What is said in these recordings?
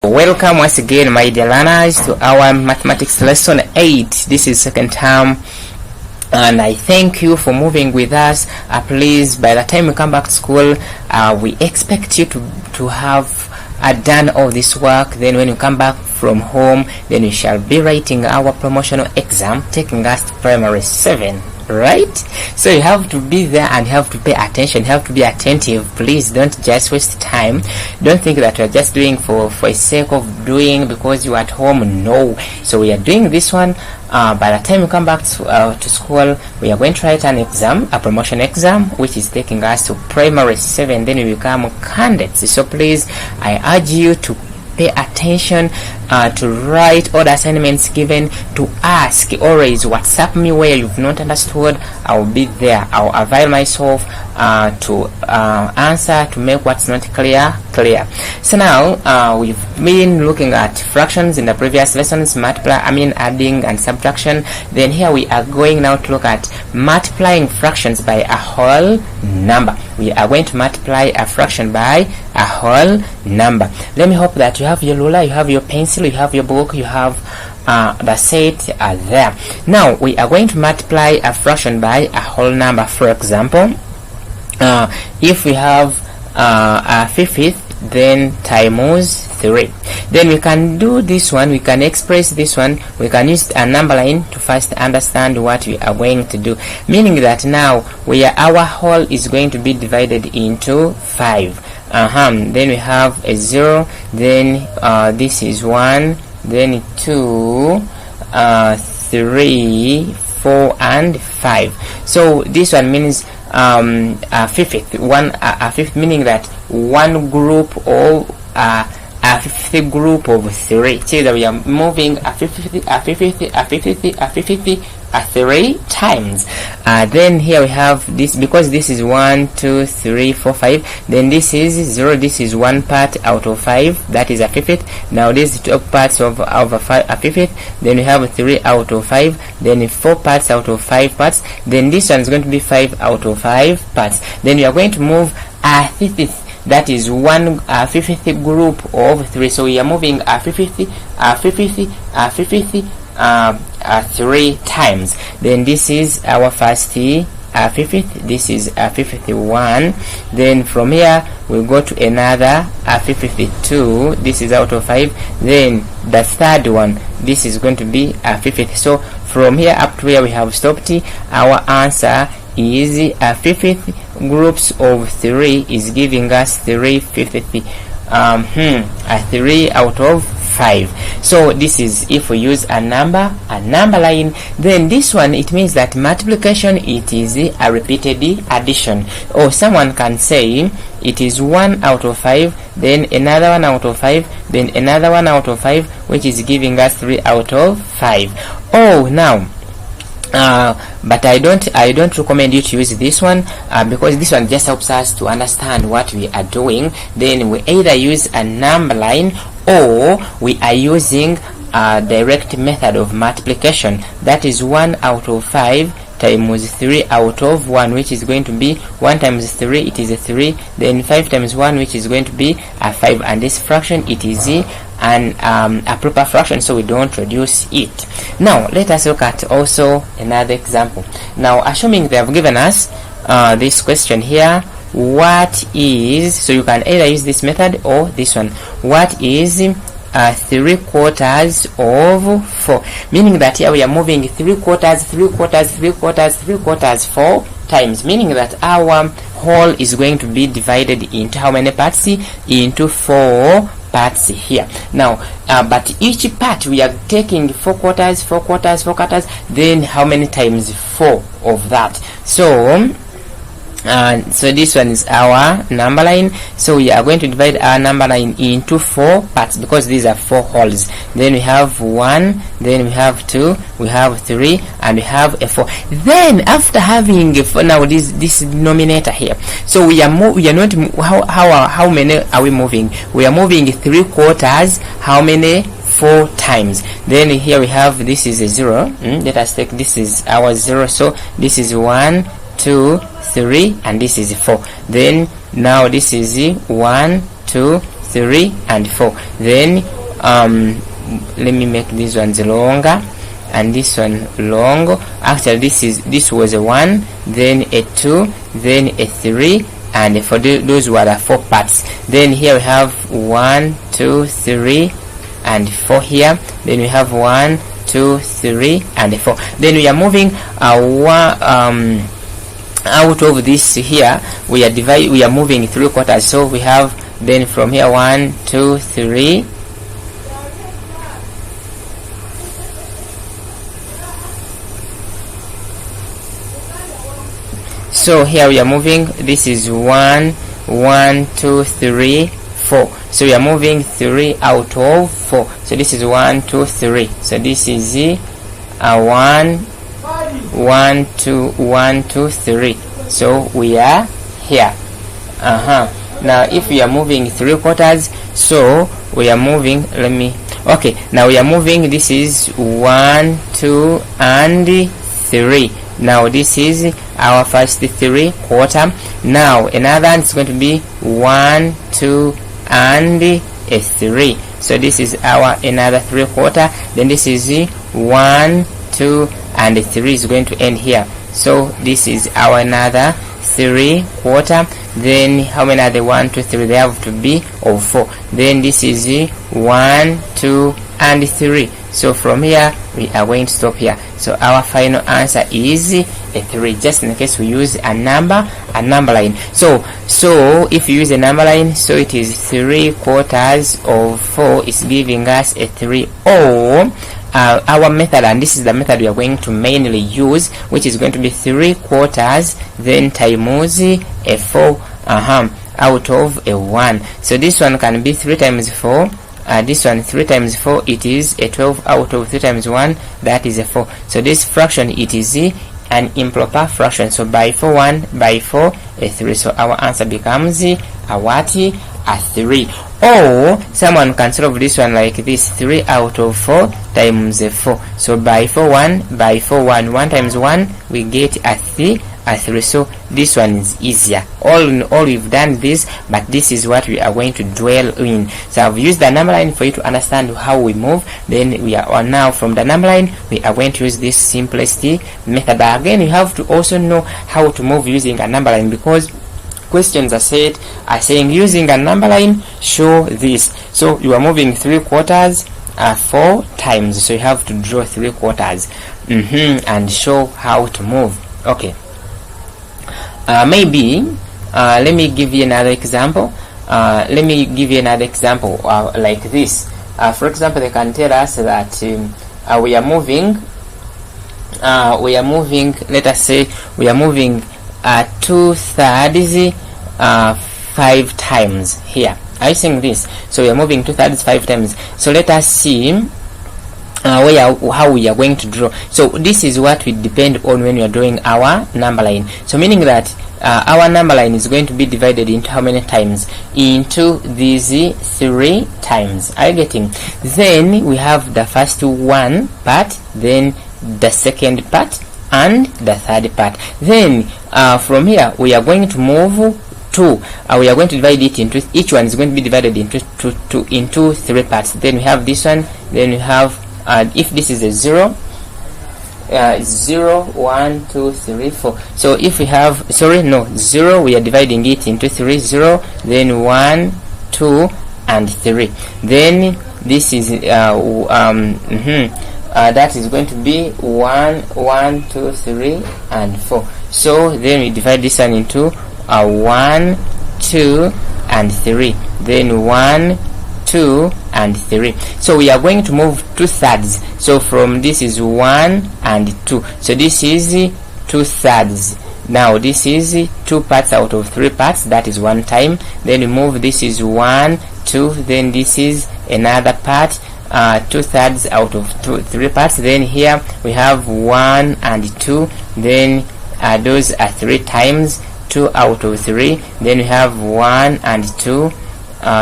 Welcome once again, my dear learners, to our mathematics lesson 8. This is second term, and I thank you for moving with us. Please, by the time you come back to school, we expect you to have done all this work. Then when you come back from home, then you shall be writing our promotional exam taking us to primary 7. Right? So you have to be there and you have to pay attention, you have to be attentive. Please don't just waste time. Don't think that you're just doing for a sake of doing because you're at home. No. So we are doing this one. By the time you come back to school, we are going to write an exam, a promotion exam, which is taking us to primary 7. Then we become candidates. So please, I urge you to pay attention, to write all the assignments given, to ask. Always WhatsApp me where you've not understood. I'll be there. I'll avail myself to answer, to make what's not clear. So now we've been looking at fractions in the previous lessons, adding and subtraction. Then here we are going now to look at multiplying fractions by a whole number. We are going to multiply a fraction by a whole number. Let me hope that you have your ruler, you have your pencil, you have your book, you have the set there. Now we are going to multiply a fraction by a whole number. For example, if we have a fifth, then times 3, then we can do this one, we can express this one, we can use a number line to first understand what we are going to do, meaning that now our whole is going to be divided into 5. Then we have a 0, then this is 1, then 2, 3, 4 and 5. So this one means a fifth, meaning that one group of a fifth group of 3. See that we are moving a 3 times. Then here we have this, because this is 1, 2, 3, 4, 5. Then this is 0. This is 1 part out of 5. That is a fifth. Now this is 2 parts of a fifth. Then we have 3 out of 5. Then 4 parts out of 5 parts. Then this one is going to be 5 out of 5 parts. Then we are going to move a fifth. That is one fifth group of 3. So we are moving a fifth 3 times. Then this is our first fifth. This is a 51. Then from here we go to another 52. This is out of 5. Then the third one, this is going to be a 50th. So from here up to where we have stopped, our answer is a 50th groups of 3 is giving us 3/50. A 3 out of 5. So this is if we use a number line. Then this one, it means that multiplication, it is a repeated addition, or someone can say it is 1 out of 5, then another 1 out of 5, then another 1 out of 5, which is giving us 3 out of 5. Now but I don't recommend you to use this one, because this one just helps us to understand what we are doing. Then we either use a number line, or we are using a direct method of multiplication. That is 1 out of 5 times 3 out of 1, which is going to be 1 times 3, it is a 3. Then 5 times 1, which is going to be a 5. And this fraction, it is a proper fraction, so we don't reduce it. Now let us look at also another example. Now assuming they have given us this question here, what is, so you can either use this method or this one, what is 3/4 of 4, meaning that here we are moving 3/4 4 times, meaning that our whole is going to be divided into how many parts? Into 4 parts here. Now but each part we are taking 4 quarters. Then how many times 4 of that? So this one is our number line. So we are going to divide our number line into 4 parts, because these are 4 wholes. Then we have 1, then we have 2, we have 3, and we have a 4. Then after having a 4, now this denominator here, so we are not how many are we moving? We are moving 3/4. How many? 4 times. Then here we have, this is a 0. Let us take, this is our 0. So this is 1, 2, 3, and this is 4. Then now this is 1, 2, 3 and 4. Then let me make these ones longer and this one long. Actually this was a 1, then a 2, then a 3, and for those were the 4 parts. Then here we have 1, 2, 3 and 4 here. Then we have 1, 2, 3 and 4. Then we are moving out of this here. We are moving 3 quarters. So we have then from here 1, 2, 3. So here we are moving, this is 1, 1, 2, 3, 4. So we are moving 3 out of 4. So this is 1, 2, 3. So this is 1, 1, 2, 1, 2, 3. So we are here. Now if we are moving 3 quarters, so we are moving, now we are moving, this is 1, 2 and 3. Now this is our first 3 quarter. Now another one is going to be 1, 2 and a 3. So this is our another 3 quarter. Then this is 1, 2 and 3 is going to end here. So this is our another 3 quarter. Then how many are the 1, 2, 3? They have to be of 4. Then this is 1, 2 and 3. So from here we are going to stop here. So our final answer is a 3, just in case we use a number line. So if you use a number line, so it is 3 quarters of 4 is giving us a 3. Or our method, and this is the method we are going to mainly use, which is going to be 3 quarters then times a 4 out of a 1. So this one can be 3 times 4. This one 3 times 4, it is a 12 out of 3 times 1, that is a 4. So this fraction, it is an improper fraction. So by 4 1, by 4 a 3. So our answer becomes a what? A 3. Or someone can solve this one like this: 3 out of 4 times a 4. So by 4 1, by 4 1, 1 times 1 we get a 3. So this one is easier. All in all, we've done this, but this is what we are going to dwell in. So I've used the number line for you to understand how we move. Then we are on now from the number line, we are going to use this simplest method. But again, you have to also know how to move using a number line, because questions are saying using a number line, show this. So you are moving 3 quarters 4 times. So you have to draw 3 quarters and show how to move. Okay. Maybe let me give you another example. Like this. For example, they can tell us that we are moving. Let us say we are moving 2/3 5 times here. Are you seeing this? So we are moving 2/3 5 times. So let us see how we are going to draw. So this is what we depend on when we are drawing our number line. So meaning that our number line is going to be divided into how many times? Into these 3 times. Are you getting? Then we have the first one part, then the second part, and the third part. Then from here we are going to move 2. We are going to divide it into, each one is going to be divided into 3 parts. Then we have this one, then we have if this is a 0, 0 1 2 3 4. So if we have 0, we are dividing it into 3, 0, then 1 2 and 3. Then this is that is going to be 1 1 2 3 and 4. So then we divide this one into 1 2 and 3, then 1 2 and 3. So we are going to move 2/3. So from this is 1 and 2. So this is 2/3. Now this is 2 parts out of 3 parts. That is 1 time. Then we move, this is 1 2. Then this is another part. 2/3 out of 3 parts. Then here we have 1 and 2. Then those are 3 times. 2 out of 3. Then we have 1 and 2.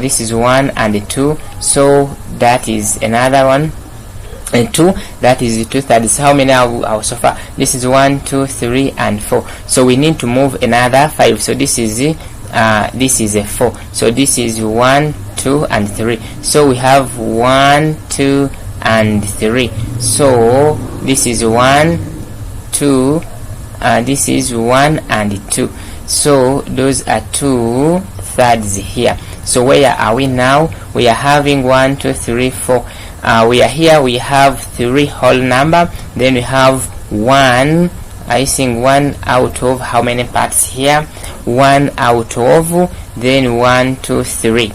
This is 1 and 2. So that is another one and 2. That is 2/3. How many are so far? This is 1 2 3 and 4. So we need to move another 5. So this is a 4. So this is 1 2 and 3. So we have 1, 2 and 3. So this is 1, 2, this is 1 and 2. So those are 2 thirds here. So where are we now? We are having 1, 2, 3, 4. We are here, we have 3 whole number, then we have 1, I think 1 out of how many parts here? 1 out of, then 1, 2, 3,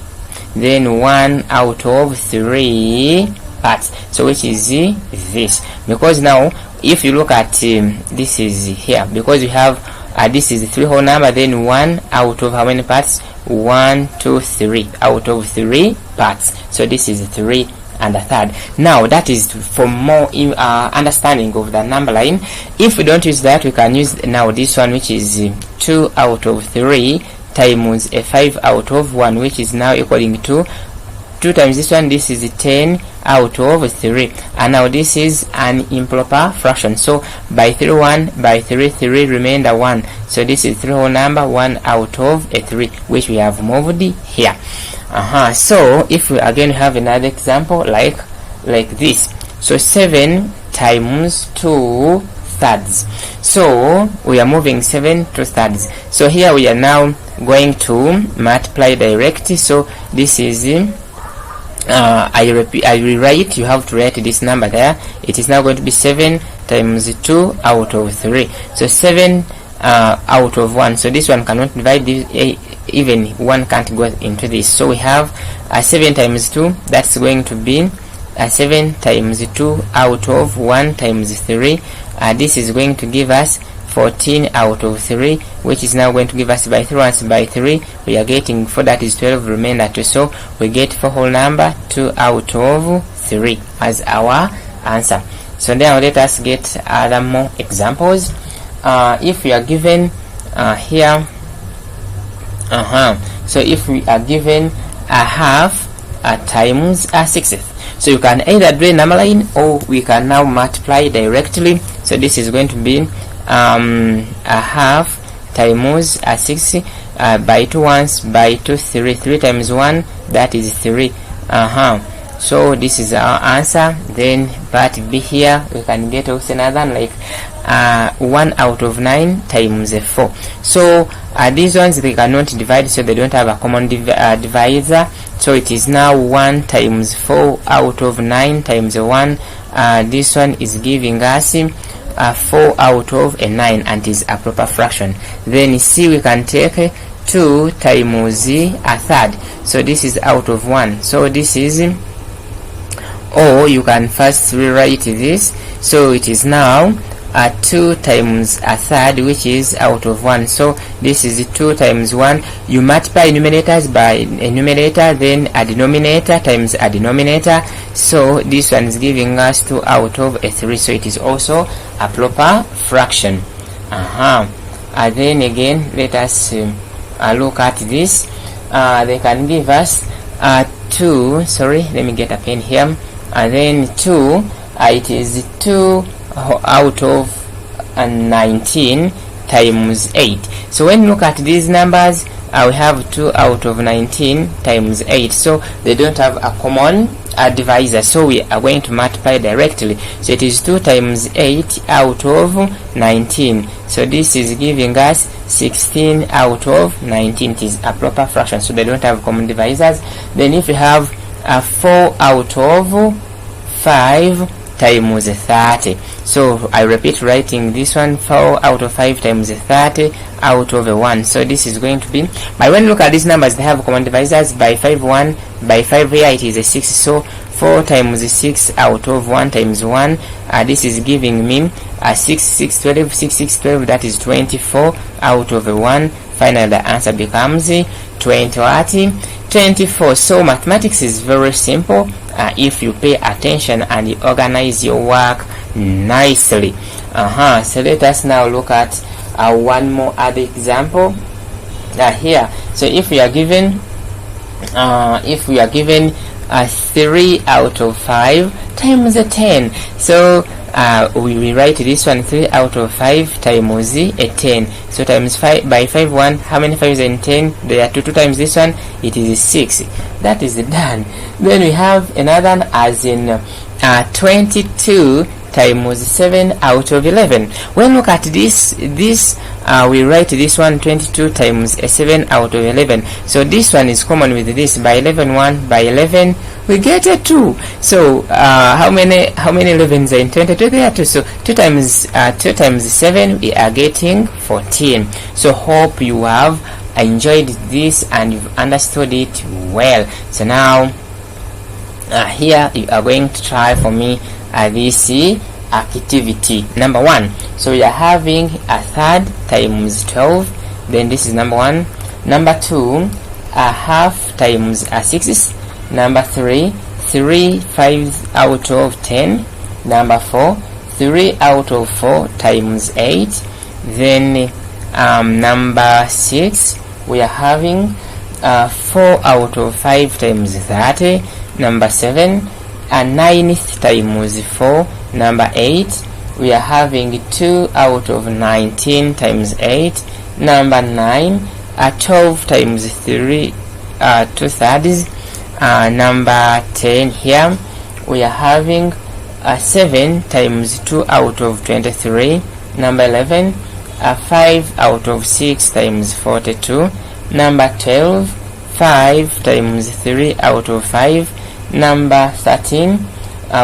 then 1 out of 3 parts. So which is this? Because now if you look at this is here, because we have this is 3 whole number, then 1 out of how many parts? 1, 2, 3 out of 3 parts. So this is 3 and a third. Now that is for more understanding of the number line. If we don't use that, we can use now this one, which is 2 out of 3 times a 5 out of 1, which is now equaling to 2 times this one. This is 10 out of 3, and now this is an improper fraction. So by 3 1 by 3 3 remainder 1. So this is 3 whole number, 1 out of a 3, which we have moved here. So if we again have another example like this, so 7 times 2 thirds. So we are moving 7 to thirds. So here we are now going to multiply directly. So this is I rewrite, you have to write this number there. It is now going to be 7 times 2 out of 3. So 7 out of 1. So this one cannot divide this, even 1 can't go into this. So we have 7 times 2, that's going to be 7 times 2 out of 1 times 3. This is going to give us 14 out of 3, which is now going to give us by 3 once by 3. We are getting 4, that is 12, remainder 2. So we get 4 whole number, 2 out of 3 as our answer. So now let us get other more examples. If we are given here, so if we are given a half times a sixth, so you can either do a number line or we can now multiply directly. So this is going to be a half times a sixth, by 2 once by 2 3, 3 times 1, that is 3. So this is our answer. Then part B here we can get also another like 1 out of 9 times 4. So these ones they cannot divide, so they don't have a common divisor. So it is now 1 times 4 out of 9 times 1. This one is giving us 4 out of a 9, and is a proper fraction. Then C, we can take 2 times a third. So this is out of 1. So this is, or you can first rewrite this. So it is now 2 times a third, which is out of 1. So this is 2 times 1. You multiply numerators by a numerator, then a denominator times a denominator. So this one is giving us 2 out of a 3. So it is also a proper fraction. And then again, let us look at this. They can give us 2. Sorry, let me get a pen here. And then 2. It is 2 out of 19 times 8. So when you look at these numbers, we have 2 out of 19 times 8. So they don't have a common divisor. So we are going to multiply directly. So it is 2 times 8 out of 19. So this is giving us 16 out of 19. It is a proper fraction. So they don't have common divisors. Then if you have 4 out of 5 times 30. So I repeat writing this one, 4 out of 5 times 30 out of 1. So this is going to be, but when you look at these numbers, they have common divisors. By 5 1, by 5 here it is a 6. So 4 times 6 out of 1 times 1, this is giving me 6 6 12, 6 6 12, that is 24 out of 1. Finally the answer becomes 24. So mathematics is very simple if you pay attention and you organize your work nicely. So let us now look at one more other example here. So if we are given 3 out of 5 times 10. So we rewrite this one 3 out of 5 times a 10. So times 5 by 5 1, how many 5s in 10? There are 2 times this one, it is 6. That is done. Then we have another one as in 22 times 7 out of 11. When we look at this, we write this one 22 times 7 out of 11. So this one is common with this. By 11 1, by 11 we get a 2. So how many 11s are in 22? There are 2. So 2 times 7, we are getting 14. So hope you have enjoyed this and you've understood it well. So now here you are going to try for me this activity number 1. So we are having a third times 12. Then this is number 1. Number 2, a half times a 6. Number 3, 5 out of 10. Number 4, 3 out of 4 times 8. Then number 6, we are having 4 out of 5 times 30. Number 7, a 9th times 4. Number 8, we are having 2 out of 19 times 8. Number 9, 12 times 3, 2/3. Number 10 here, we are having 7 times 2 out of 23. Number 11, 5 out of 6 times 42. Number 12, 5 times 3 out of 5. Number 13,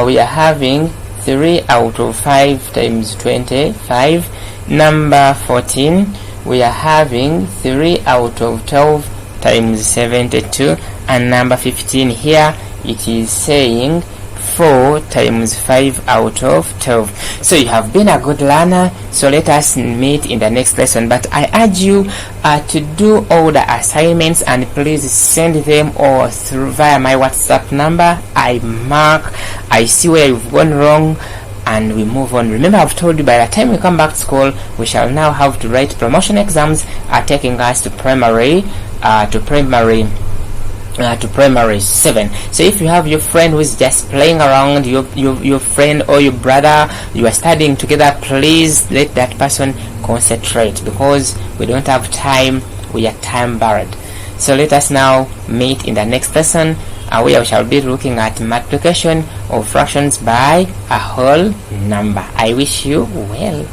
we are having 3 out of 5 times 25. Number 14, we are having 3 out of 12 times 72. And number 15 here, it is saying 4 times 5 out of 12. So you have been a good learner. So let us meet in the next lesson. But I urge you to do all the assignments, and please send them all through via my WhatsApp number. I see where you've gone wrong, and we move on. Remember, I've told you by the time we come back to school, we shall now have to write promotion exams taking us to primary 7. So if you have your friend who is just playing around, your friend or your brother, you are studying together, please let that person concentrate, because we don't have time. We are time barred. So let us now meet in the next lesson, where we shall be looking at multiplication of fractions by a whole number. I wish you well.